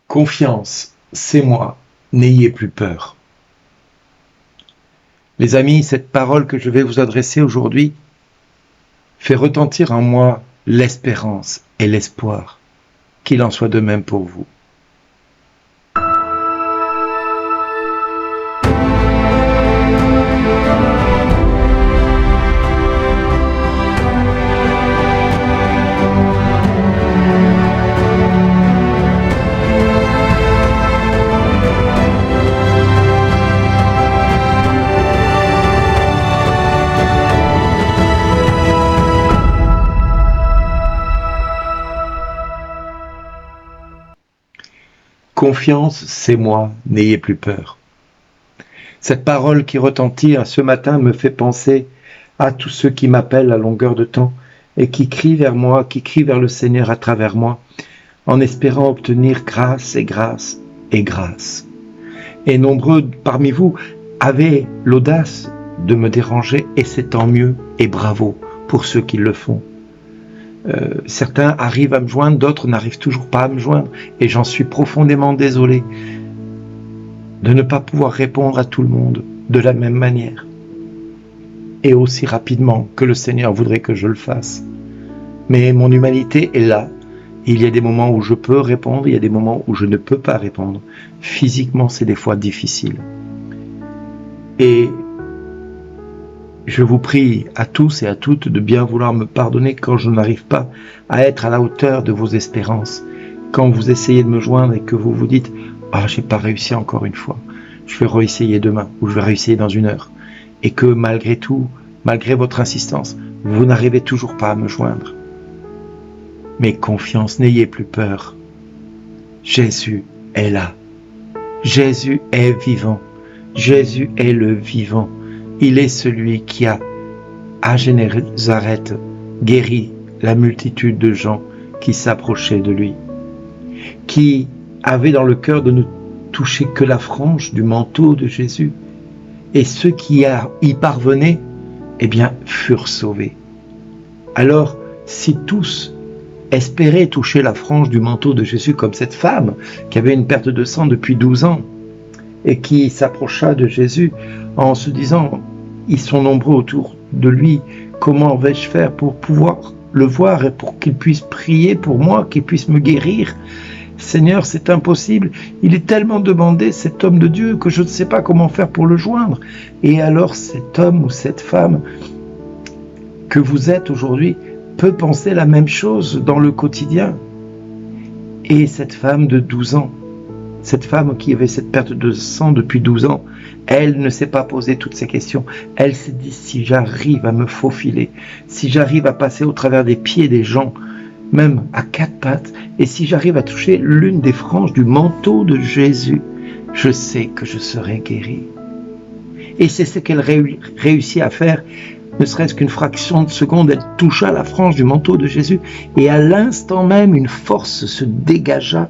Confiance, c'est moi, n'ayez plus peur. Les amis, cette parole que je vais vous adresser aujourd'hui fait retentir en moi l'espérance et l'espoir. Qu'il en soit de même pour vous. Confiance, c'est moi, n'ayez plus peur. Cette parole qui retentit ce matin me fait penser à tous ceux qui m'appellent à longueur de temps et qui crient vers moi, qui crient vers le Seigneur à travers moi, en espérant obtenir grâce et grâce et grâce. Et nombreux parmi vous avaient l'audace de me déranger et c'est tant mieux et bravo pour ceux qui le font. Certains arrivent à me joindre, d'autres n'arrivent toujours pas à me joindre et j'en suis profondément désolé de ne pas pouvoir répondre à tout le monde de la même manière et aussi rapidement que le Seigneur voudrait que je le fasse. Mais mon humanité est là. Il y a des moments où je peux répondre, il y a des moments où je ne peux pas répondre. Physiquement, c'est des fois difficile. Et je vous prie à tous et à toutes de bien vouloir me pardonner quand je n'arrive pas à être à la hauteur de vos espérances. Quand vous essayez de me joindre et que vous vous dites « Ah, j'ai pas réussi encore une fois, je vais réessayer demain ou je vais réessayer dans 1 heure. » Et que malgré tout, malgré votre insistance, vous n'arrivez toujours pas à me joindre. Mais confiance, n'ayez plus peur. Jésus est là. Jésus est vivant. Jésus est le vivant. Il est celui qui a, à Génézareth, guéri la multitude de gens qui s'approchaient de lui, qui avaient dans le cœur de ne toucher que la frange du manteau de Jésus. Et ceux qui y parvenaient, eh bien, furent sauvés. Alors, si tous espéraient toucher la frange du manteau de Jésus comme cette femme qui avait une perte de sang depuis 12 ans, et qui s'approcha de Jésus en se disant « Ils sont nombreux autour de lui, comment vais-je faire pour pouvoir le voir et pour qu'il puisse prier pour moi, qu'il puisse me guérir ? Seigneur, c'est impossible, il est tellement demandé, cet homme de Dieu, que je ne sais pas comment faire pour le joindre. » Et alors cet homme ou cette femme que vous êtes aujourd'hui peut penser la même chose dans le quotidien. Et cette femme de 12 ans, cette femme qui avait cette perte de sang depuis 12 ans, elle ne s'est pas posé toutes ces questions. Elle s'est dit, si j'arrive à me faufiler, si j'arrive à passer au travers des pieds des gens, même à 4 pattes, et si j'arrive à toucher l'une des franges du manteau de Jésus, je sais que je serai guéri. Et c'est ce qu'elle réussit à faire, ne serait-ce qu'une fraction de seconde, elle toucha la frange du manteau de Jésus, et à l'instant même, une force se dégagea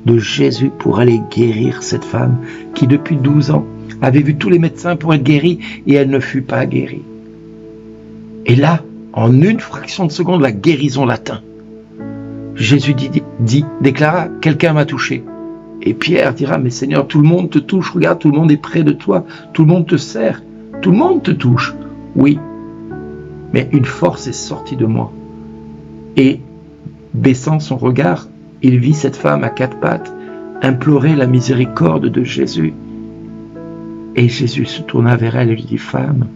de Jésus pour aller guérir cette femme qui depuis 12 ans avait vu tous les médecins pour être guérie et elle ne fut pas guérie. Et là, en une fraction de seconde, la guérison l'atteint. Jésus déclara, quelqu'un m'a touché. Et Pierre dira, mais Seigneur, tout le monde te touche, regarde, tout le monde est près de toi, tout le monde te serre, tout le monde te touche. Oui, mais une force est sortie de moi. Et baissant son regard, il vit cette femme à 4 pattes implorer la miséricorde de Jésus. Et Jésus se tourna vers elle et lui dit, femme,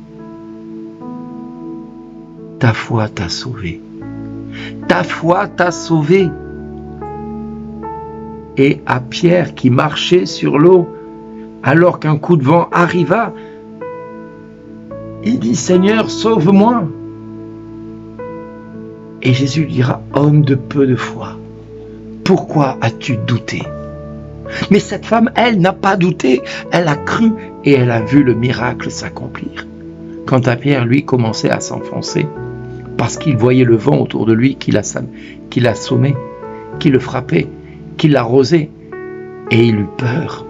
ta foi t'a sauvée. Ta foi t'a sauvée. Et à Pierre qui marchait sur l'eau, alors qu'un coup de vent arriva, il dit, Seigneur, sauve-moi. Et Jésus lui dira, homme de peu de foi, pourquoi as-tu douté ? Mais cette femme, elle n'a pas douté, elle a cru et elle a vu le miracle s'accomplir. Quant à Pierre, lui, commençait à s'enfoncer parce qu'il voyait le vent autour de lui qui l'assommait, qui le frappait, qui l'arrosait et il eut peur.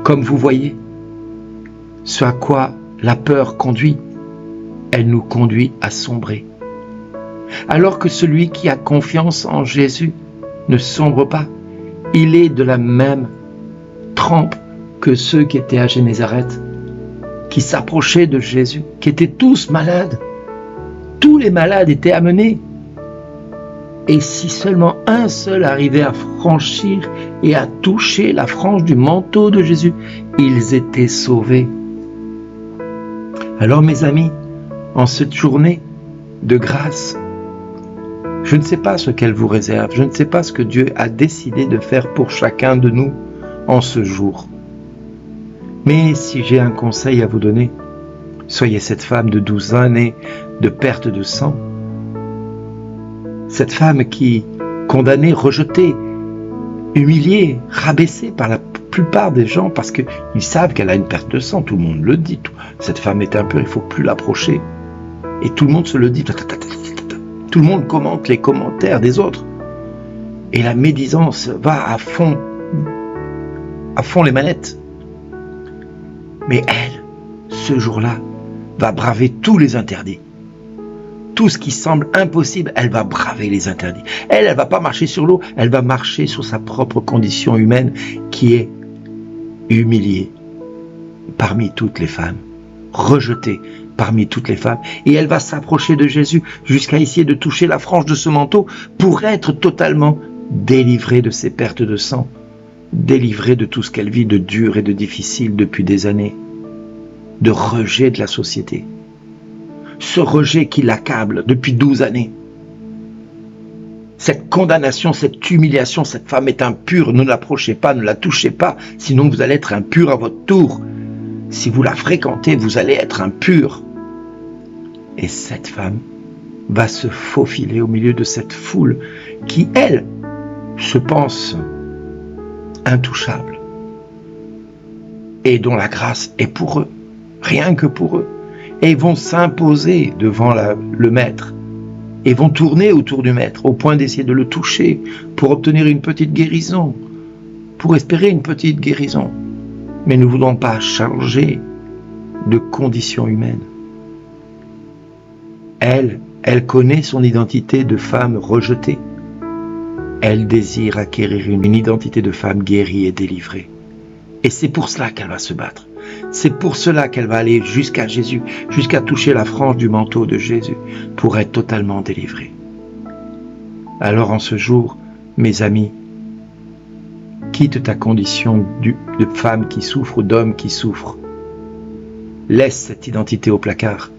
Comme vous voyez, ce à quoi la peur conduit, elle nous conduit à sombrer. Alors que celui qui a confiance en Jésus ne sombre pas, Il est de la même trempe que ceux qui étaient à Génézareth, qui s'approchaient de Jésus, qui étaient tous malades. Tous les malades étaient amenés. Et si seulement un seul arrivait à franchir et à toucher la frange du manteau de Jésus, ils étaient sauvés. Alors mes amis, en cette journée de grâce, je ne sais pas ce qu'elle vous réserve, je ne sais pas ce que Dieu a décidé de faire pour chacun de nous en ce jour. Mais si j'ai un conseil à vous donner, soyez cette femme de 12 années de perte de sang, cette femme qui, condamnée, rejetée, humiliée, rabaissée par la plupart des gens parce qu'ils savent qu'elle a une perte de sang, tout le monde le dit, cette femme est impure, il ne faut plus l'approcher. Et tout le monde se le dit, tout le monde commente les commentaires des autres. Et la médisance va à fond les manettes. Mais elle, ce jour-là, va braver tous les interdits. Tout ce qui semble impossible, elle va braver les interdits. Elle va pas marcher sur l'eau, elle va marcher sur sa propre condition humaine qui est humiliée parmi toutes les femmes, rejetée parmi toutes les femmes. Et elle va s'approcher de Jésus jusqu'à essayer de toucher la frange de ce manteau pour être totalement délivrée de ses pertes de sang, délivrée de tout ce qu'elle vit de dur et de difficile depuis des années, de rejet de la société. Ce rejet qui l'accable depuis 12 années. Cette condamnation, cette humiliation, cette femme est impure, ne l'approchez pas, ne la touchez pas, sinon vous allez être impur à votre tour. Si vous la fréquentez, vous allez être impur. Et cette femme va se faufiler au milieu de cette foule qui, elle, se pense intouchable et dont la grâce est pour eux, rien que pour eux. Et ils vont s'imposer devant le maître et vont tourner autour du maître au point d'essayer de le toucher pour obtenir une petite guérison, pour espérer une petite guérison. Mais ne voulons pas changer de condition humaine. Elle connaît son identité de femme rejetée. Elle désire acquérir une identité de femme guérie et délivrée. Et c'est pour cela qu'elle va se battre. C'est pour cela qu'elle va aller jusqu'à Jésus, jusqu'à toucher la frange du manteau de Jésus, pour être totalement délivrée. Alors en ce jour, mes amis, quitte ta condition de femme qui souffre ou d'homme qui souffre. Laisse cette identité au placard.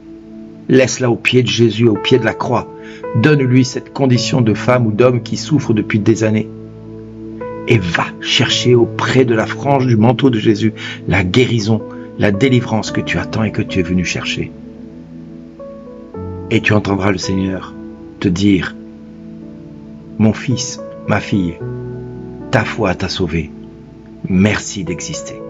Laisse-la au pied de Jésus, au pied de la croix. Donne-lui cette condition de femme ou d'homme qui souffre depuis des années. Et va chercher auprès de la frange du manteau de Jésus la guérison, la délivrance que tu attends et que tu es venu chercher. Et tu entendras le Seigneur te dire, mon fils, ma fille, ta foi t'a sauvé. Merci d'exister.